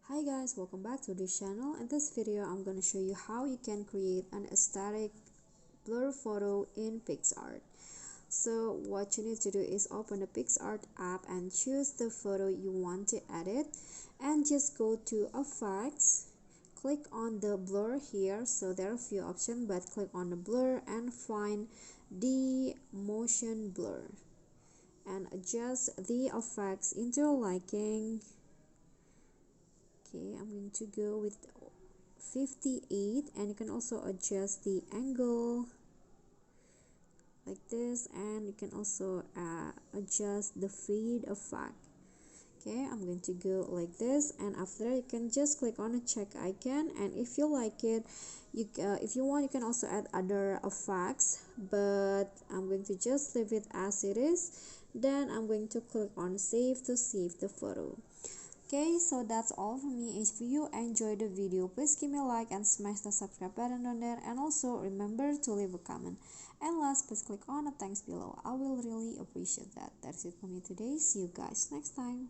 Hi guys, welcome back to this channel. In this video I'm going to show you how you can create an aesthetic blur photo in Picsart. So what you need to do is open the Picsart app and choose the photo you want to edit, and just go to effects, click on the blur here. So there are a few options, but click on the blur and find the motion blur and adjust the effects into your liking. Okay, I'm going to go with 58, and you can also adjust the angle like this, and you can also adjust the fade effect. Okay, I'm going to go like this, and after that you can just click on the check icon, and if you like it, if you want, you can also add other effects, but I'm going to just leave it as it is. Then I'm going to click on save to save the photo. Okay, so that's all for me. If you enjoyed the video, please give me a like and smash the subscribe button down there, and also remember to leave a comment. And last, please click on the thanks below. I will really appreciate that. That's it for me today. See you guys next time.